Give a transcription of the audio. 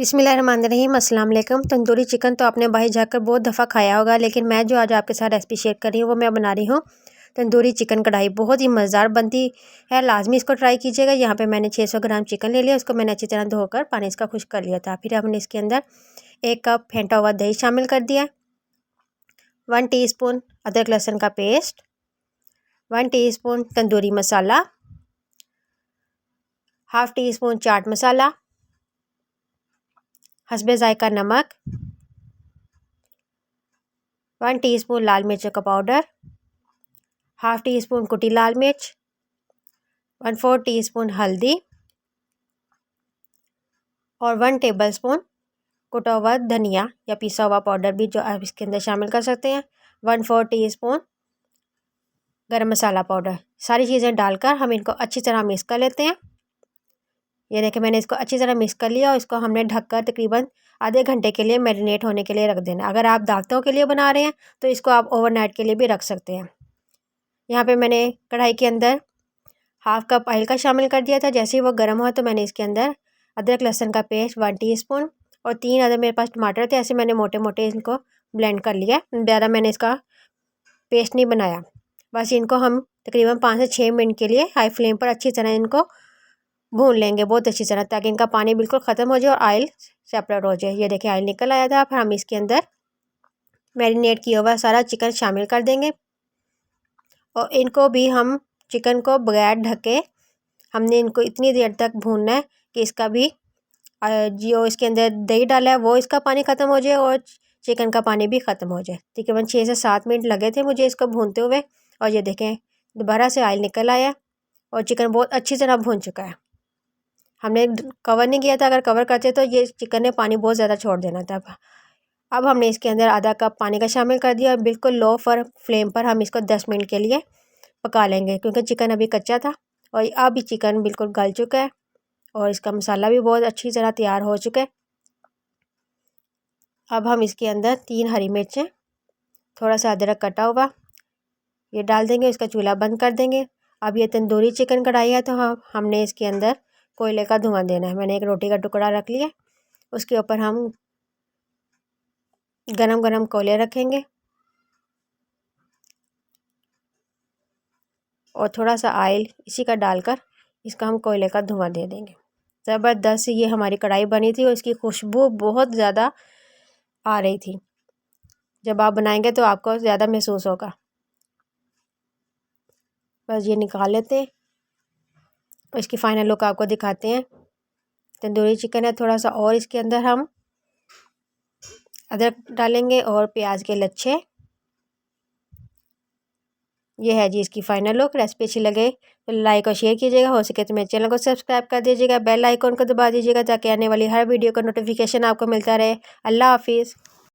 बिस्मिल्लाहिर्रहमानिर्रहीम, अस्सलाम वालेकुम। तंदूरी चिकन तो आपने बाहर जाकर बहुत दफ़ा खाया होगा, लेकिन मैं जो आज आपके साथ रेसिपी शेयर कर रही हूँ वो मैं बना रही हूँ तंदूरी चिकन कढ़ाई। बहुत ही मज़ेदार बनती है, लाजमी इसको ट्राई कीजिएगा। यहाँ पे मैंने 600 ग्राम चिकन ले लिया, उसको मैंने अच्छी तरह धोकर पानी इसका खुश्क कर लिया था। फिर हमने इसके अंदर 1 कप फेंटा हुआ दही शामिल कर दिया, 1 टीस्पून अदरक लहसुन का paste, 1 teaspoon tandoori masala, half tea spoon chaat masala, हस्बे ज़ायका नमक, 1 टीस्पून लाल मिर्च का पाउडर, हाफ़ टी स्पून कुटी लाल मिर्च, 1/4 टीस्पून हल्दी और 1 टेबलस्पून कुटा हुआ धनिया या पिसा हुआ पाउडर भी जो आप इसके अंदर शामिल कर सकते हैं, 1/4 टीस्पून गरम मसाला पाउडर। सारी चीज़ें डालकर हम इनको अच्छी तरह मिक्स कर लेते हैं। ये देखिए मैंने इसको अच्छी तरह मिक्स कर लिया और इसको हमने ढककर तकरीबन आधे घंटे के लिए मैरिनेट होने के लिए रख देना। अगर आप दावतों के लिए बना रहे हैं तो इसको आप ओवरनाइट के लिए भी रख सकते हैं। यहाँ पे मैंने कढ़ाई के अंदर हाफ़ कप ऑयल का शामिल कर दिया था। जैसे ही वो गर्म हुआ तो मैंने इसके अंदर अदरक लहसुन का पेस्ट 1 टीस्पून और 3 अदर मेरे पास टमाटर थे, ऐसे मैंने मोटे मोटे इनको ब्लेंड कर लिया। ज़्यादा मैंने इसका पेस्ट नहीं बनाया। बस इनको हम तकरीबन 5 से 6 मिनट के लिए हाई फ्लेम पर अच्छी तरह इनको भून लेंगे बहुत अच्छी तरह, ताकि इनका पानी बिल्कुल ख़त्म हो जाए और ऑयल सेपरेट हो जाए। ये देखिए ऑयल निकल आया था। फिर हम इसके अंदर मैरिनेट किया हुआ सारा चिकन शामिल कर देंगे और इनको भी हम चिकन को बगैर ढके हमने इनको इतनी देर तक भूनना है कि इसका भी जो इसके अंदर दही डाला है वो इसका पानी ख़त्म हो जाए और चिकन का पानी भी ख़त्म हो जाए। तकरीबन 6 से 7 मिनट लगे थे मुझे इसको भूनते हुए और ये देखें दोबारा से ऑयल निकल आया और चिकन बहुत अच्छी तरह भून चुका है। हमने कवर नहीं किया था, अगर कवर करते तो ये चिकन ने पानी बहुत ज़्यादा छोड़ देना था। अब हमने इसके अंदर आधा कप पानी का शामिल कर दिया और बिल्कुल लो फ्लेम पर हम इसको 10 मिनट के लिए पका लेंगे, क्योंकि चिकन अभी कच्चा था और अब ये चिकन बिल्कुल गल चुका है और इसका मसाला भी बहुत अच्छी तरह तैयार हो चुका है। अब हम इसके अंदर 3 हरी मिर्चें, थोड़ा सा अदरक कटा हुआ ये डाल देंगे, इसका चूल्हा बंद कर देंगे। अब ये तंदूरी चिकन कढ़ाई है तो हमने इसके अंदर कोयले का धुआं देना है। मैंने एक रोटी का टुकड़ा रख लिया, उसके ऊपर हम गरम गरम कोयले रखेंगे और थोड़ा सा ऑयल इसी का डालकर इसका हम कोयले का धुआं दे देंगे। ज़बरदस्त ये हमारी कढ़ाई बनी थी और इसकी खुशबू बहुत ज़्यादा आ रही थी। जब आप बनाएंगे तो आपको ज़्यादा महसूस होगा। बस ये निकाल लेते हैं और इसकी फ़ाइनल लुक आपको दिखाते हैं। तंदूरी चिकन है, थोड़ा सा और इसके अंदर हम अदरक डालेंगे और प्याज के लच्छे। ये है जी इसकी फ़ाइनल लुक। रेसिपी अच्छी लगे तो लाइक और शेयर कीजिएगा, हो सके तो मेरे चैनल को सब्सक्राइब कर दीजिएगा, बेल आइकन को दबा दीजिएगा ताकि आने वाली हर वीडियो का नोटिफिकेशन आपको मिलता रहे। अल्लाह हाफिज़।